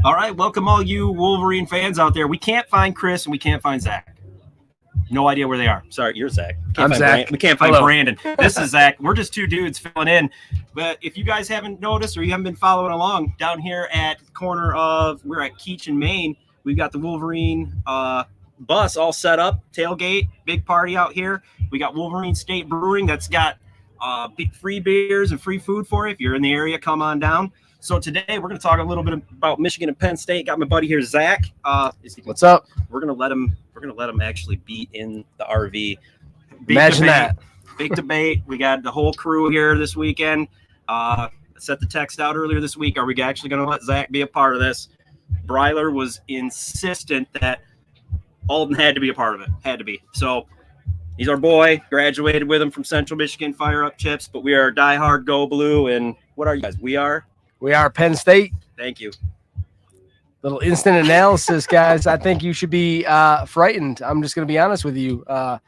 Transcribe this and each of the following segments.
All right, welcome all you Wolverine fans out there. We can't find Chris and we can't find Zach. No idea where they are. Sorry, you're Zach. I'm Zach. We can't find Brandon. This is Zach. We're just two dudes filling in. But if you guys haven't noticed or you haven't been following along, down here at the corner we're at Keach and Maine. We've got the Wolverine bus all set up, tailgate, big party out here. We got Wolverine State Brewing that's got free beers and free food for you. If you're in the area, come on down. So today we're going to talk a little bit about Michigan and Penn State. Got my buddy here, Zach. What's up? We're going to let him actually beat in the RV. Imagine that. Big debate. We got the whole crew here this weekend. Set the text out earlier this week. Are we actually going to let Zach be a part of this? Breiler was insistent that Alden had to be a part of it. Had to be. So he's our boy. Graduated with him from Central Michigan Fire Up Chips, but we are diehard Go Blue. And what are you guys? We are Penn State. Thank you. Little instant analysis, guys. I think you should be frightened. I'm just going to be honest with you. The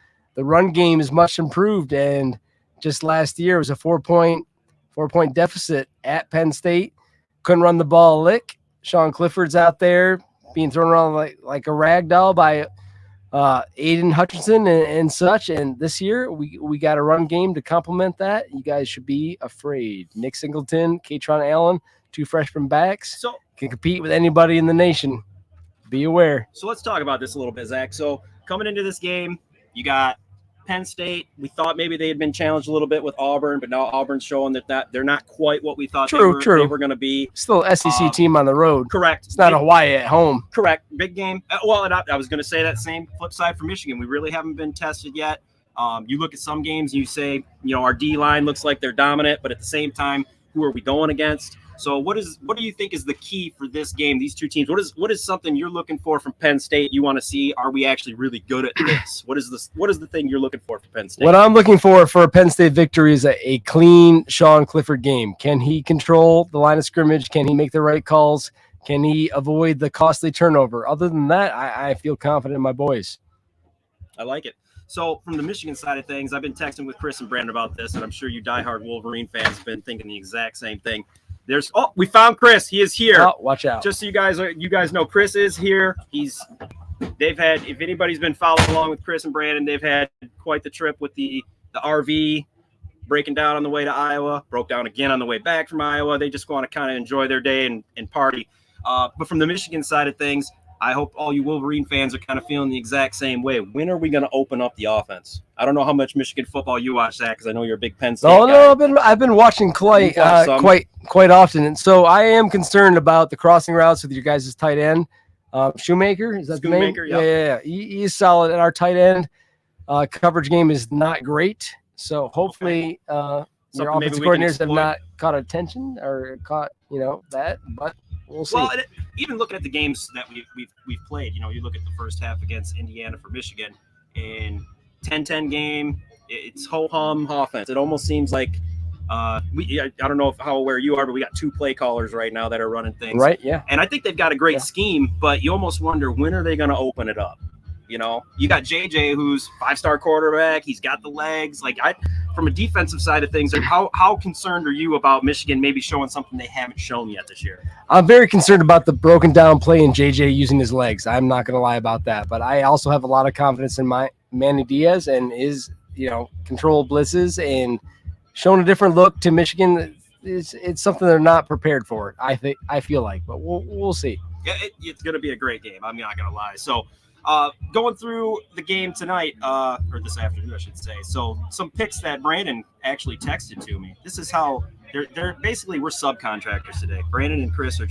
run game is much improved, and just last year it was a 4-point deficit at Penn State. Couldn't run the ball a lick. Sean Clifford's out there being thrown around like a rag doll by Aiden Hutchinson and such. And this year we got a run game to complement that. You guys should be afraid. Nick Singleton, Katron Allen, two freshman backs, So can compete with anybody in the nation. Be aware. So let's talk about this a little bit, Zach. So coming into this game, you got Penn State. We thought maybe they had been challenged a little bit with Auburn, but now Auburn's showing that they're not quite what we thought they were going to be. Still SEC team on the road. Correct. It's not Hawaii at home. Correct. Big game. Well, and I was going to say that same flip side for Michigan. We really haven't been tested yet. You look at some games, you say, our D-line looks like they're dominant, but at the same time, who are we going against? So what do you think is the key for this game, these two teams? What is something you're looking for from Penn State? You want to see, are we actually really good at this? What is the thing you're looking for Penn State? What I'm looking for a Penn State victory is a clean Sean Clifford game. Can he control the line of scrimmage? Can he make the right calls? Can he avoid the costly turnover? Other than that, I feel confident in my boys. I like it. So from the Michigan side of things, I've been texting with Chris and Brandon about this, and I'm sure you diehard Wolverine fans have been thinking the exact same thing. We found Chris. He is here. Oh, watch out. Just so you guys know, Chris is here. They've had, if anybody's been following along with Chris and Brandon, they've had quite the trip with the RV, breaking down on the way to Iowa, broke down again on the way back from Iowa. They just want to kind of enjoy their day and party. But from the Michigan side of things, I hope all you Wolverine fans are kind of feeling the exact same way. When are we going to open up the offense? I don't know how much Michigan football you watch, Zach, because I know you're a big Penn State guy. No, I've been watching quite often, and so I am concerned about the crossing routes with your guys' tight end, Shoemaker. Is that the name? Yeah. He is solid at our tight end. Coverage game is not great, so hopefully your offensive coordinators have not caught attention or caught that, but. We'll see. Well, even looking at the games that we've played, you look at the first half against Indiana for Michigan, and 10-10 game, it's ho-hum offense. It almost seems like I don't know how aware you are, but we got two play callers right now that are running things. Right, yeah. And I think they've got a great scheme, but you almost wonder, when are they going to open it up? You got JJ, who's 5-star quarterback. He's got the legs. From a defensive side of things, how concerned are you about Michigan maybe showing something they haven't shown yet this year? I'm very concerned about the broken down play and JJ using his legs. I'm not going to lie about that, but I also have a lot of confidence in my Manny Diaz and his, control blitzes and showing a different look to Michigan. It's something they're not prepared for. I feel like, but we'll see. Yeah, it's going to be a great game. I'm not going to lie. So. Going through the game tonight, or this afternoon, I should say. So some picks that Brandon actually texted to me. This is how they're basically, we're subcontractors today. Brandon and Chris are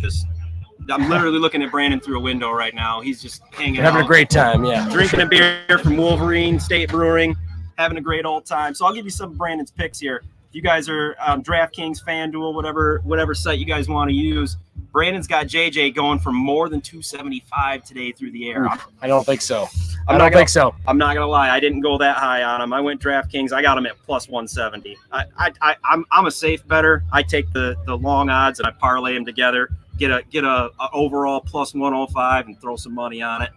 I'm literally looking at Brandon through a window right now. He's just hanging out. Having a great time, yeah. Drinking a beer from Wolverine State Brewing, having a great old time. So I'll give you some of Brandon's picks here. If you guys are DraftKings, FanDuel, whatever site you guys want to use, Brandon's got JJ going for more than 275 today through the air. I don't think so. I'm not going to lie. I didn't go that high on him. I went DraftKings. I got him at plus 170. I'm a safe bettor. I take the long odds and I parlay them together, get a overall plus 105 and throw some money on it.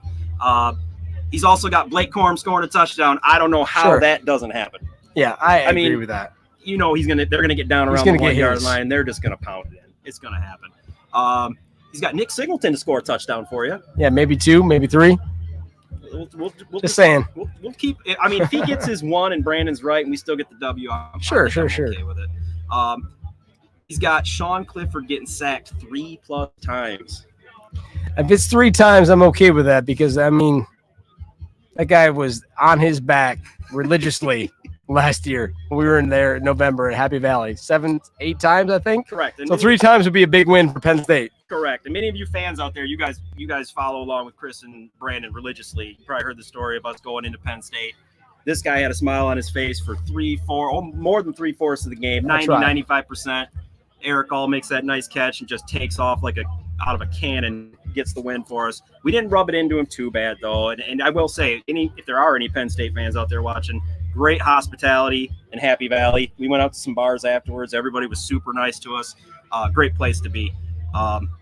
He's also got Blake Corum scoring a touchdown. I don't know how that doesn't happen. Yeah, I agree with that. They're gonna get down around the 1 yard line. They're just gonna pound it in. It's gonna happen. He's got Nick Singleton to score a touchdown for you. Yeah, maybe 2, maybe 3. We'll Just saying. We'll keep. I mean, if he gets his 1 and Brandon's right, and we still get the W, I'm Sure. okay with it. He's got Sean Clifford getting sacked 3+ times. If it's 3 times, I'm okay with that because, I mean, that guy was on his back religiously last year. We were in there in November at Happy Valley. 7, 8 times, I think. Correct. And So 3 times would be a big win for Penn State. Correct. And many of you fans out there, you guys follow along with Chris and Brandon religiously. You probably heard the story of us going into Penn State. This guy had a smile on his face for more than 3/4 of the game, 95%. Eric All makes that nice catch and just takes off out of a cannon, gets the win for us. We didn't rub it into him too bad, though. And I will say, if there are any Penn State fans out there watching, great hospitality in Happy Valley. We went out to some bars afterwards. Everybody was super nice to us. Great place to be.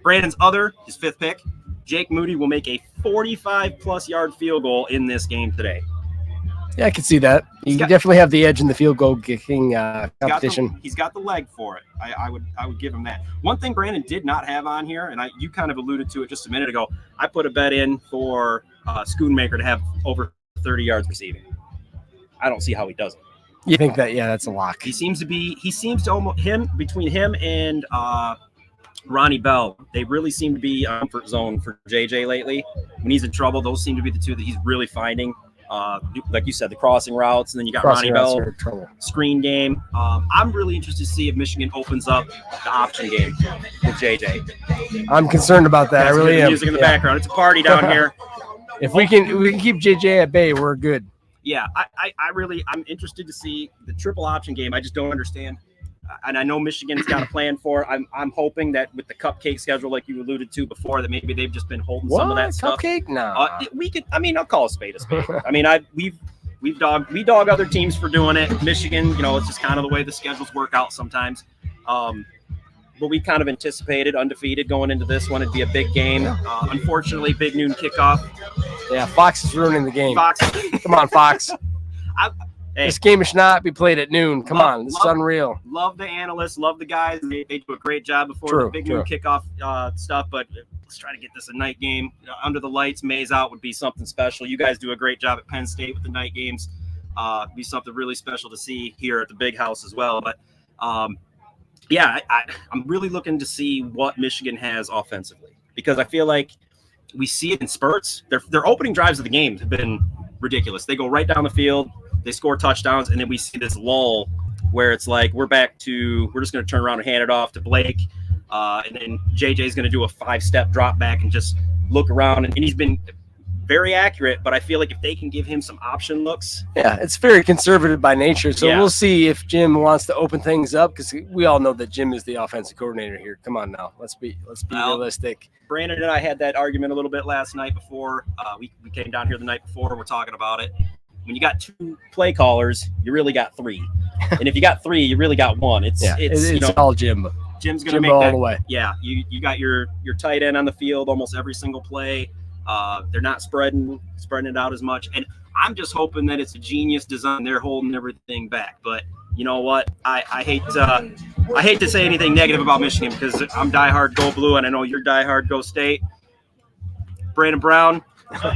Brandon's his 5th pick, Jake Moody, will make a 45+ yard field goal in this game today. Yeah, I can see that. You definitely have the edge in the field goal kicking competition. He's got the leg for it. I would give him that. One thing Brandon did not have on here, and you kind of alluded to it just a minute ago, I put a bet in for Schoonmaker to have over 30 yards receiving. I don't see how he doesn't. You think that? Yeah, that's a lock. He seems to almost between him and Ronnie Bell, they really seem to be on comfort zone for JJ lately. When he's in trouble, those seem to be the two that he's really finding. Like you said, the crossing routes, and then you got Ronnie Bell, screen game. I'm really interested to see if Michigan opens up the option game with JJ. I'm concerned about that. I really am. Music in the background. It's a party down here. If we can keep JJ at bay, we're good. Yeah, I'm interested to see the triple option game. I just don't understand. And I know Michigan's got a plan for it. I'm hoping that with the cupcake schedule, like you alluded to before, that maybe they've just been holding some of that stuff. Cupcake? No. I'll call a spade a spade. I mean, we dog other teams for doing it. Michigan, it's just kind of the way the schedules work out sometimes. But we kind of anticipated undefeated going into this one. It'd be a big game. Unfortunately, big noon kickoff. Yeah, Fox is ruining the game. Fox. Come on, Fox. Hey, this game should not be played at noon. Come on, this is unreal. Love the analysts, love the guys. They do a great job before the big noon kickoff stuff. But let's try to get this a night game under the lights. Mays out would be something special. You guys do a great job at Penn State with the night games. Be something really special to see here at the Big House as well. But I'm really looking to see what Michigan has offensively, because I feel like we see it in spurts. Their opening drives of the games have been ridiculous. They go right down the field. They score touchdowns, and then we see this lull where it's like we're just going to turn around and hand it off to Blake, and then JJ's going to do a 5-step drop back and just look around, and he's been very accurate, but I feel like if they can give him some option looks. Yeah, it's very conservative by nature, so we'll see if Jim wants to open things up, because we all know that Jim is the offensive coordinator here. Come on now, let's be realistic. Brandon and I had that argument a little bit last night before. We came down here the night before, and we're talking about it. When you got 2 play callers, you really got 3. And if you got 3, you really got 1. It's all Jim. Jim's going to make all that the way. Yeah, you got your tight end on the field almost every single play. They're not spreading it out as much. And I'm just hoping that it's a genius design. They're holding everything back. But you know what? I hate to say anything negative about Michigan, because I'm diehard Go Blue, and I know you're diehard Go State. Brandon Brown.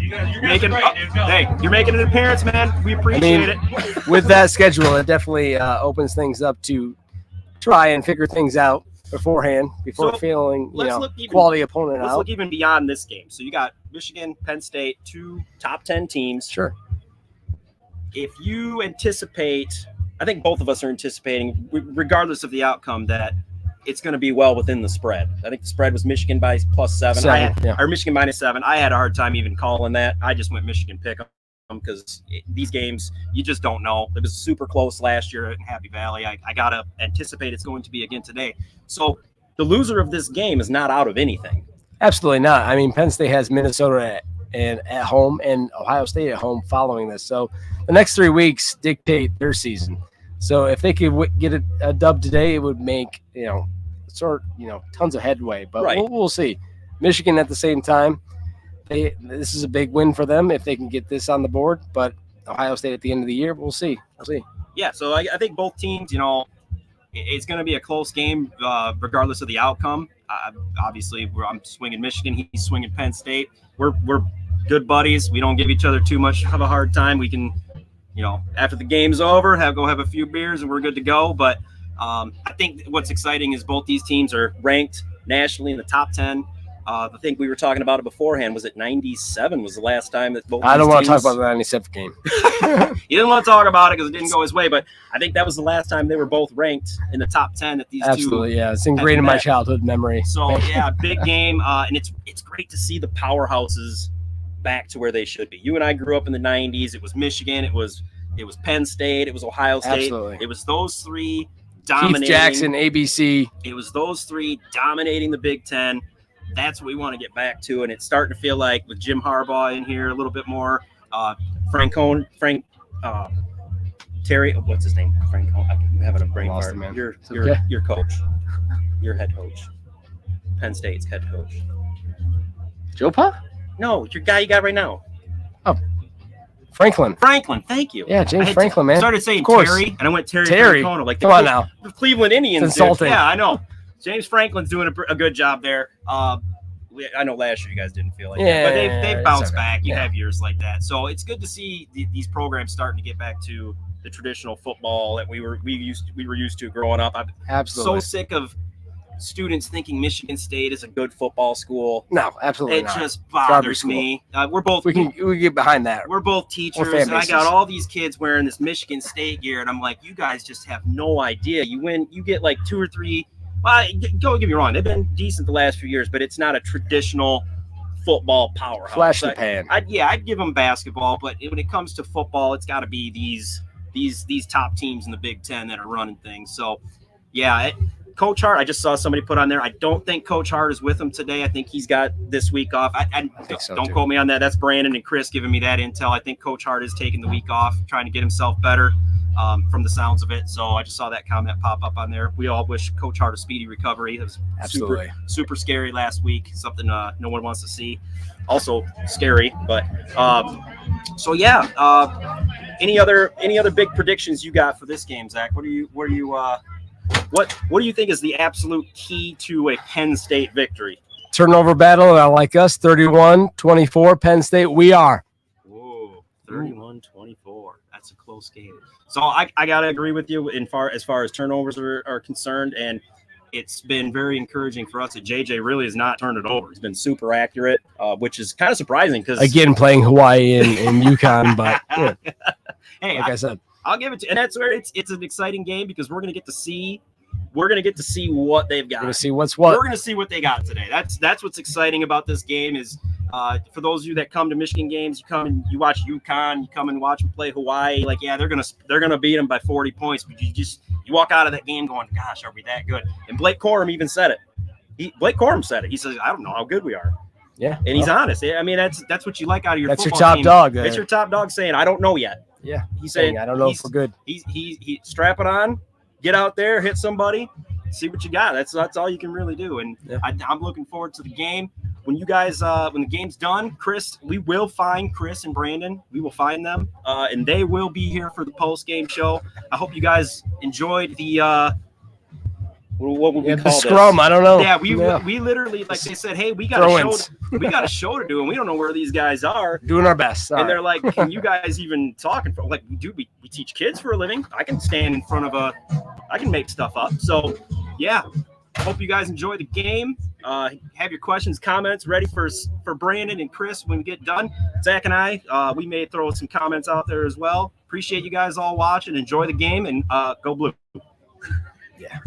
You're making an appearance, man. We appreciate it. With that schedule, it definitely opens things up to try and figure things out beforehand, before feeling quality opponent out. Let's look even beyond this game. So you got Michigan, Penn State, 2 top 10 teams. Sure. If you anticipate, I think both of us are anticipating, regardless of the outcome, that it's going to be well within the spread. I think the spread was Michigan by +7. Or Michigan -7. I had a hard time even calling that. I just went Michigan pick 'em, because these games, you just don't know. It was super close last year in Happy Valley. I got to anticipate it's going to be again today. So the loser of this game is not out of anything. Absolutely not. I mean, Penn State has Minnesota at home and Ohio State at home following this. So the next 3 weeks dictate their season. So if they could get a dub today, it would make, tons of headway. But we'll see. Michigan at the same time, this is a big win for them if they can get this on the board. But Ohio State at the end of the year, we'll see. Yeah, so I think both teams, it's going to be a close game regardless of the outcome. Obviously, I'm swinging Michigan. He's swinging Penn State. We're good buddies. We don't give each other too much of a hard time. We can, after the game's over, go have a few beers and we're good to go. But I think what's exciting is both these teams are ranked nationally in the top 10. The thing we were talking about it beforehand was at 97 was the last time that both. I don't want to talk about the 97 game. He didn't want to talk about it because it didn't go his way, but I think that was the last time they were both ranked in the top 10 that these Absolutely, yeah. It's ingrained in my childhood memory. So, yeah, big game. And it's great to see the powerhouses back to where they should be. You and I grew up in the 90s. It was Michigan. It was Penn State. It was Ohio State. Absolutely. It was those three dominating. Keith Jackson, ABC. It was those three dominating the Big Ten. That's what we want to get back to, and it's starting to feel like with Jim Harbaugh in here a little bit more. Terry, what's his name? Frank Cohn. I'm having a brain fart. Man. Your coach, your head coach, Penn State's head coach. Joe Pa? No, your guy you got right now. Oh, Franklin. Thank you. Yeah, James Franklin, man. I started saying Terry, and I went Terry Francona. Like come on now. The Cleveland Indians. It's insulting. Yeah, I know. James Franklin's doing a good job there. I know last year you guys didn't feel like that, but they've bounced back. You have years like that, so it's good to see these programs starting to get back to the traditional football that we were used to growing up. I'm absolutely so sick of students thinking Michigan State is a good football school. No, absolutely not. It just bothers me. We get behind that. We're both teachers, and I got all these kids wearing this Michigan State gear, and I'm like, you guys just have no idea. You get like 2 or 3. Don't get me wrong. They've been decent the last few years, but it's not a traditional football powerhouse. Flash in the pan. I'd give them basketball, but when it comes to football, it's got to be these top teams in the Big Ten that are running things. So, yeah, Coach Hart, I just saw somebody put on there. I don't think Coach Hart is with him today. I think he's got this week off. I think so, don't quote me on that. That's Brandon and Chris giving me that intel. I think Coach Hart is taking the week off, trying to get himself better. From the sounds of it. So I just saw that comment pop up on there. We all wish Coach Hart a speedy recovery. It was super scary last week, something no one wants to see. Also scary, but so yeah. Any other big predictions you got for this game, Zach? What do you think is the absolute key to a Penn State victory? Turnover battle, and I like us, 31-24, Penn State. We are. Whoa, 31-24. That's a close game. So I got to agree with you as far as turnovers are concerned, and it's been very encouraging for us that JJ really has not turned it over. He's been super accurate, which is kind of surprising because again playing Hawaii and UConn, but yeah. Hey, like I said, I'll give it to, and that's where it's an exciting game because we're gonna get to see what they've got. We're gonna see what's what. We're gonna see what they got today. That's what's exciting about this game is. For those of you that come to Michigan games, you come and you watch UConn, you come and watch them play Hawaii. Like, yeah, they're gonna beat them by 40 points, but you walk out of that game going, gosh, are we that good? And Blake Corum even said it. Blake Corum said it. He says, I don't know how good we are. Yeah, and he's honest. I mean, that's what you like out of your. That's football your top team. dog. That's your top dog saying, I don't know yet. Yeah, he's saying, I don't know if we're good. He strap it on, get out there, hit somebody, see what you got. That's all you can really do. And yeah. I'm looking forward to the game. When you guys, when the game's done, Chris, we will find Chris and Brandon. We will find them, and they will be here for the post-game show. I hope you guys enjoyed the what would we call the scrum? This? I don't know. Yeah, we literally, like they said, hey, we got a show to do, and we don't know where these guys are. Doing our best. And they're like, can you guys even talk? Like, we teach kids for a living. I can stand in front of I can make stuff up. So, yeah. Hope you guys enjoy the game. Have your questions, comments ready for Brandon and Chris when we get done. Zach and I, we may throw some comments out there as well. Appreciate you guys all watching. Enjoy the game and go Blue. Yeah.